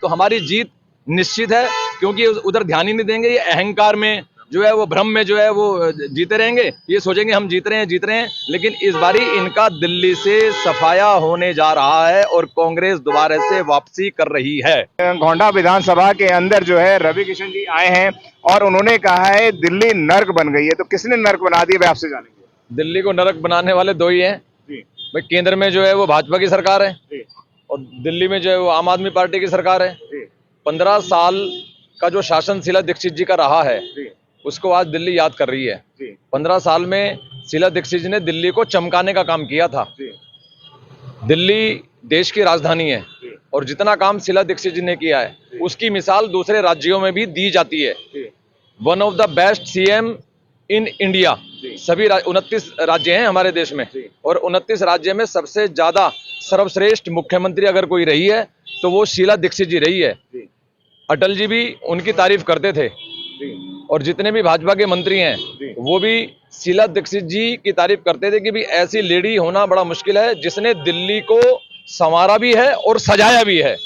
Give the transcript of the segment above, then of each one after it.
तो हमारी जीत निश्चित है, क्योंकि उधर ध्यान ही नहीं देंगे। ये अहंकार में जो है वो, भ्रम में जो है वो जीते रहेंगे, ये सोचेंगे हम जीत रहे हैं, लेकिन इस बारी इनका दिल्ली से सफाया होने जा रहा है और कांग्रेस दोबारा से वापसी कर रही है। गोंडा विधानसभा के अंदर जो है रवि किशन जी आए हैं और उन्होंने कहा है दिल्ली नर्क बन गई है। तो किसने नर्क बना दी, वे आपसे जानेंगे। दिल्ली को नरक बनाने वाले दो ही हैं भाई। केंद्र में जो है वो भाजपा की सरकार है और दिल्ली में जो है वो आम आदमी पार्टी की सरकार है। 15 साल का जो शासन शीला दीक्षित जी का रहा है उसको आज दिल्ली याद कर रही है। 15 साल में शीला दीक्षित जी ने दिल्ली को चमकाने का काम किया था। दिल्ली देश की राजधानी है और जितना काम शीला दीक्षित जी ने किया है उसकी मिसाल दूसरे राज्यों में भी दी जाती है। One of the best CM in India. सभी 29 राज्य हैं हमारे देश में और 29 राज्य में सबसे ज्यादा सर्वश्रेष्ठ मुख्यमंत्री अगर कोई रही है तो वो शीला दीक्षित जी रही है। अटल जी भी उनकी तारीफ करते थे और जितने भी भाजपा के मंत्री हैं वो भी शीला दीक्षित जी की तारीफ करते थे कि भी ऐसी लेडी होना बड़ा मुश्किल है जिसने दिल्ली को संवारा भी है और सजाया भी है।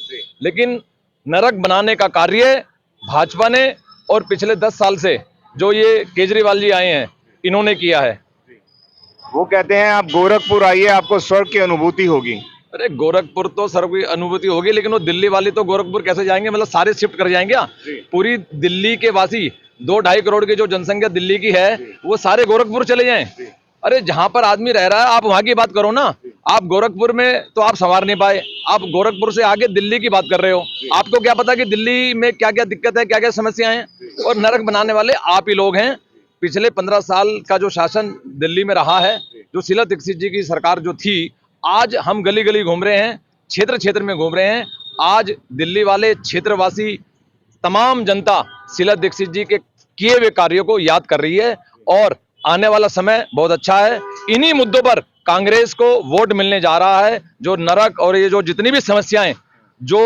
लेकिन नरक बनाने का कार्य भाजपा ने और पिछले 10 साल से जो ये केजरीवाल जी आए हैं इन्होंने किया है। वो कहते हैं आप गोरखपुर आइए, आपको स्वर्ग की अनुभूति होगी। अरे गोरखपुर तो स्वर्ग की अनुभूति होगी, लेकिन वो दिल्ली वाले तो गोरखपुर कैसे जाएंगे? मतलब सारे शिफ्ट कर जाएंगे। पूरी दिल्ली के वासी 2-2.5 करोड़ की जो जनसंख्या दिल्ली की है वो सारे गोरखपुर चले जाएं। अरे जहां पर आदमी रह रहा है आप वहां की बात करो ना। आप गोरखपुर में तो आप संवार नहीं पाए, आप गोरखपुर से आगे दिल्ली की बात कर रहे हो। आपको क्या पता कि दिल्ली में क्या क्या दिक्कत है, क्या क्या समस्याएं हैं? और नरक बनाने वाले आप ही लोग हैं। पिछले 15 साल का जो शासन दिल्ली में रहा है, जो शीला दीक्षित जी की सरकार जो थी, आज हम गली गली घूम रहे हैं, क्षेत्र क्षेत्र में घूम रहे हैं। आज दिल्ली वाले क्षेत्रवासी तमाम जनता शीला दीक्षित जी के किए हुए कार्यों को याद कर रही है और आने वाला समय बहुत अच्छा है। इन्हीं मुद्दों पर कांग्रेस को वोट मिलने जा रहा है। जो नरक और ये जो जितनी भी समस्याएं जो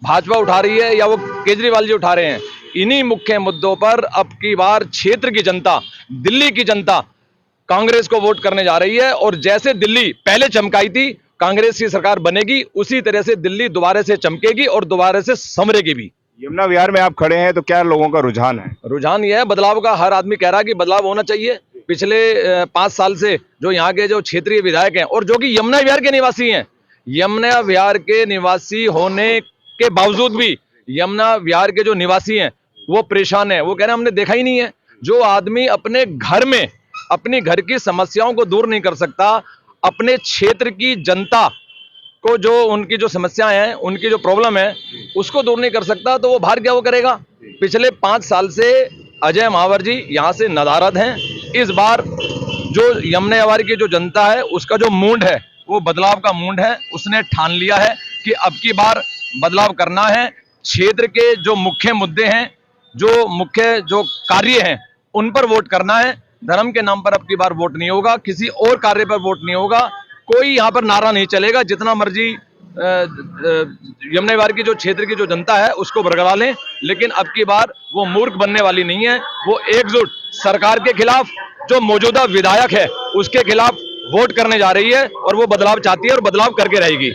भाजपा उठा रही है या वो केजरीवाल जी उठा रहे हैं, इन्हीं मुख्य मुद्दों पर अब की बार क्षेत्र की जनता, दिल्ली की जनता कांग्रेस को वोट करने जा रही है। और जैसे दिल्ली पहले चमकाई थी, कांग्रेस की सरकार बनेगी, उसी तरह से दिल्ली दोबारा से चमकेगी और दोबारा से संवरेगी भी। यमुना विहार में आप खड़े हैं तो क्या लोगों का रुझान है? रुझान यह है बदलाव का। हर आदमी कह रहा है कि बदलाव होना चाहिए। पिछले 5 साल से जो यहाँ के जो क्षेत्रीय विधायक हैं और जो कि यमुना विहार के निवासी हैं, यमुना विहार के निवासी होने के बावजूद भी यमुना विहार के जो निवासी हैं वो परेशान है। वो कह रहे हैं हमने देखा ही नहीं है। जो आदमी अपने घर में अपनी घर की समस्याओं को दूर नहीं कर सकता, अपने क्षेत्र की जनता को जो उनकी जो समस्याएं हैं, उनकी जो प्रॉब्लम है उसको दूर नहीं कर सकता, तो वो बाहर क्या वो करेगा? पिछले 5 साल से अजय महावर जी यहाँ से नदारद हैं। इस बार जो यमुना विहार की जो जनता है उसका जो मूड है वो बदलाव का मूड है। उसने ठान लिया है कि अब की बार बदलाव करना है। क्षेत्र के जो मुख्य मुद्दे हैं, जो मुख्य जो कार्य हैं, उन पर वोट करना है। धर्म के नाम पर अब की बार वोट नहीं होगा, किसी और कार्य पर वोट नहीं होगा। कोई यहाँ पर नारा नहीं चलेगा। जितना मर्जी यमुना विहार की जो क्षेत्र की जो जनता है उसको बरगला लें, लेकिन अब की बार वो मूर्ख बनने वाली नहीं है। वो एकजुट सरकार के खिलाफ, जो मौजूदा विधायक है उसके खिलाफ वोट करने जा रही है और वो बदलाव चाहती है और बदलाव करके रहेगी।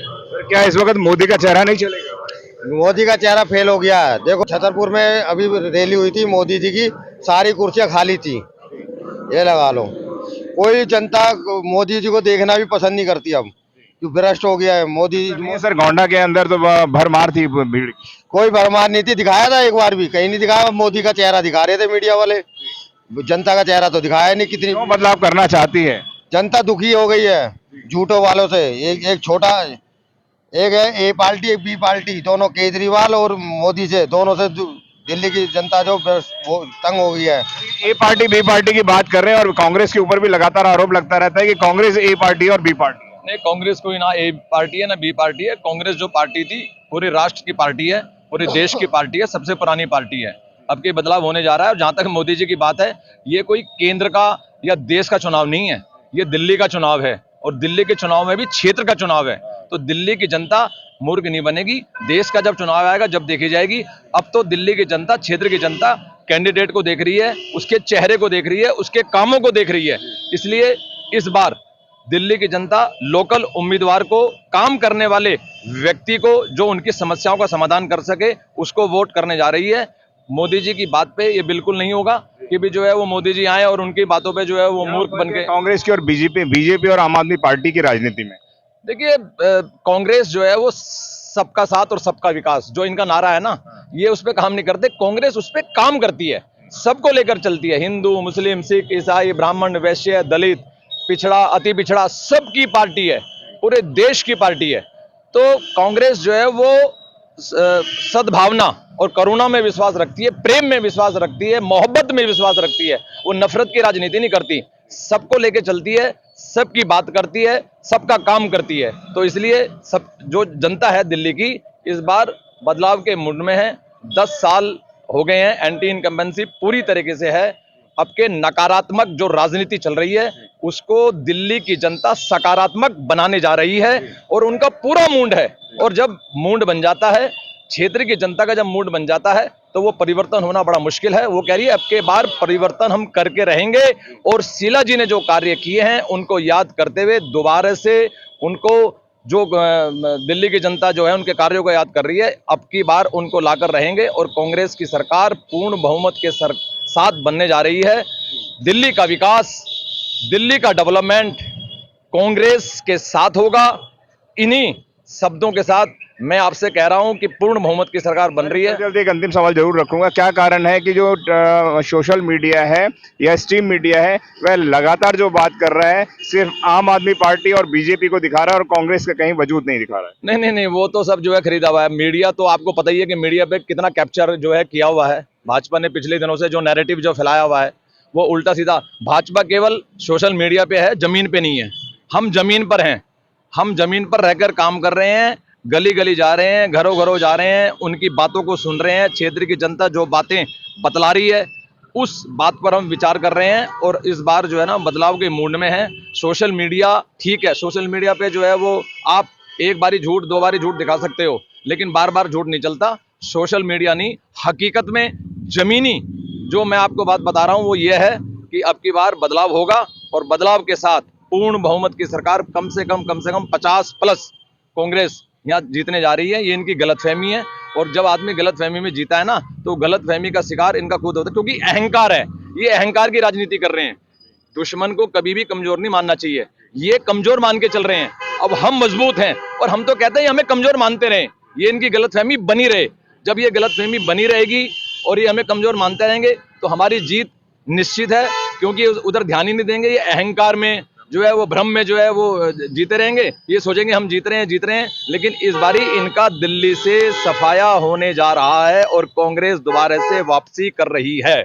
क्या इस वक्त मोदी का चेहरा नहीं चलेगा? मोदी का चेहरा फेल हो गया है। देखो छतरपुर में अभी रैली हुई थी मोदी जी की, सारी कुर्सियां खाली थी। ये लगा लो, कोई जनता मोदी जी को देखना भी पसंद नहीं करती अब, जो भ्रष्ट हो गया है मोदी जी। सर गोंडा के अंदर तो भरमार थी भीड़। कोई भरमार नहीं थी, दिखाया था एक बार भी, कहीं नहीं दिखाया। मोदी का चेहरा दिखा रहे थे मीडिया वाले, जनता का चेहरा तो दिखाया नहीं। कितनी बदलाव करना चाहती है जनता, दुखी हो गई है झूठों वालों से। एक छोटा, एक है ए पार्टी एक बी पार्टी, दोनों केजरीवाल और मोदी से, दोनों से दिल्ली की जनता जो वो तंग हो गई है। ए पार्टी बी पार्टी की बात कर रहे हैं और कांग्रेस के ऊपर भी लगातार आरोप लगता रहता है कि कांग्रेस ए पार्टी और बी पार्टी। नहीं, कांग्रेस कोई ना ए पार्टी है ना बी पार्टी है। कांग्रेस जो पार्टी थी पूरे राष्ट्र की पार्टी है, पूरे देश की पार्टी है, सबसे पुरानी पार्टी है। अब के बदलाव होने जा रहा है। और जहां तक मोदी जी की बात है, ये कोई केंद्र का या देश का चुनाव नहीं है, ये दिल्ली का चुनाव है। और दिल्ली के चुनाव में भी क्षेत्र का चुनाव है। तो दिल्ली की जनता मूर्ख नहीं बनेगी। देश का जब चुनाव आएगा जब देखी जाएगी। अब तो दिल्ली की जनता, क्षेत्र की जनता कैंडिडेट को देख रही है, उसके चेहरे को देख रही है, उसके कामों को देख रही है। इसलिए इस बार दिल्ली की जनता लोकल उम्मीदवार को, काम करने वाले व्यक्ति को, जो उनकी समस्याओं का समाधान कर सके, उसको वोट करने जा रही है। मोदी जी की बात पे ये बिल्कुल नहीं होगा कि भी जो है वो मोदी जी आए और उनकी बातों पे जो है वो मूर्ख बन के। कांग्रेस की और बीजेपी और आम आदमी पार्टी की राजनीति में देखिए, कांग्रेस जो है वो सबका साथ और सबका विकास, जो इनका नारा है ना, ये उस पर काम नहीं करते। कांग्रेस उस पर काम करती है, सबको लेकर चलती है। हिंदू, मुस्लिम, सिख, ईसाई, ब्राह्मण, वैश्य, दलित, पिछड़ा, अति पिछड़ा, सबकी पार्टी है, पूरे देश की पार्टी है। तो कांग्रेस जो है वो सद्भावना और करुणा में विश्वास रखती है, प्रेम में विश्वास रखती है, मोहब्बत में विश्वास रखती है। वो नफरत की राजनीति नहीं करती, सबको लेके चलती है, सबकी बात करती है, सबका काम करती है। तो इसलिए सब जो जनता है दिल्ली की, इस बार बदलाव के मूड में है। 10 साल हो गए हैं, एंटी इनकम्बेंसी पूरी तरीके से है। अब के नकारात्मक जो राजनीति चल रही है, उसको दिल्ली की जनता सकारात्मक बनाने जा रही है और उनका पूरा मूड है। और जब मूड बन जाता है, क्षेत्र की जनता का जब मूड बन जाता है, तो वो परिवर्तन होना बड़ा मुश्किल है। वो कह रही है अब के बार परिवर्तन हम करके रहेंगे, और शीला जी ने जो कार्य किए हैं उनको याद करते हुए दोबारा से उनको, जो दिल्ली की जनता जो है उनके कार्यों को याद कर रही है, अब की बार उनको लाकर रहेंगे और कांग्रेस की सरकार पूर्ण बहुमत के साथ बनने जा रही है। दिल्ली का विकास, दिल्ली का डेवलपमेंट कांग्रेस के साथ होगा। इन्हीं शब्दों के साथ मैं आपसे कह रहा हूं कि पूर्ण बहुमत की सरकार बन रही है। जल्दी एक अंतिम सवाल जरूर रखूंगा, क्या कारण है कि जो सोशल मीडिया है या स्ट्रीम मीडिया है वह लगातार जो बात कर रहा है सिर्फ आम आदमी पार्टी और बीजेपी को दिखा रहा है और कांग्रेस का कहीं वजूद नहीं दिखा रहा है? नहीं नहीं नहीं, वो तो सब जो है खरीदा हुआ है। मीडिया तो आपको पता ही है कि मीडिया पे कितना कैप्चर जो है किया हुआ है। भाजपा ने पिछले दिनों से जो नैरेटिव जो फैलाया हुआ है वो उल्टा सीधा। भाजपा केवल सोशल मीडिया पे है, जमीन पे नहीं है। हम जमीन पर हैं, हम जमीन पर रहकर काम कर रहे हैं, गली गली जा रहे हैं, घरों घरों जा रहे हैं, उनकी बातों को सुन रहे हैं। क्षेत्र की जनता जो बातें बतला रही है उस बात पर हम विचार कर रहे हैं और इस बार जो है ना बदलाव के मूड में है। सोशल मीडिया ठीक है, सोशल मीडिया पे जो है वो आप एक बारी झूठ, 2 बारी झूठ दिखा सकते हो, लेकिन बार बार झूठ नहीं चलता। सोशल मीडिया नहीं, हकीकत में जमीनी जो मैं आपको बात बता रहा हूं वो ये है कि अब की बार बदलाव होगा और बदलाव के साथ पूर्ण बहुमत की सरकार कम से कम 50+ कांग्रेस यहाँ जीतने जा रही है। ये इनकी गलतफहमी है, और जब आदमी गलतफहमी में जीता है ना तो गलतफहमी का शिकार इनका खुद होता है, क्योंकि अहंकार है। ये अहंकार की राजनीति कर रहे हैं। दुश्मन को कभी भी कमजोर नहीं मानना चाहिए, ये कमजोर मान के चल रहे हैं। अब हम मजबूत हैं और हम तो कहते हैं हमें कमजोर मानते रहे, ये इनकी गलतफहमी बनी रहे। जब ये गलतफहमी बनी रहेगी और ये हमें कमजोर मानते रहेंगे तो हमारी जीत निश्चित है, क्योंकि उधर ध्यान ही नहीं देंगे। ये अहंकार में जो है वो, भ्रम में जो है वो जीते रहेंगे। ये सोचेंगे हम जीत रहे हैं, लेकिन इस बारी इनका दिल्ली से सफाया होने जा रहा है और कांग्रेस दोबारा से वापसी कर रही है।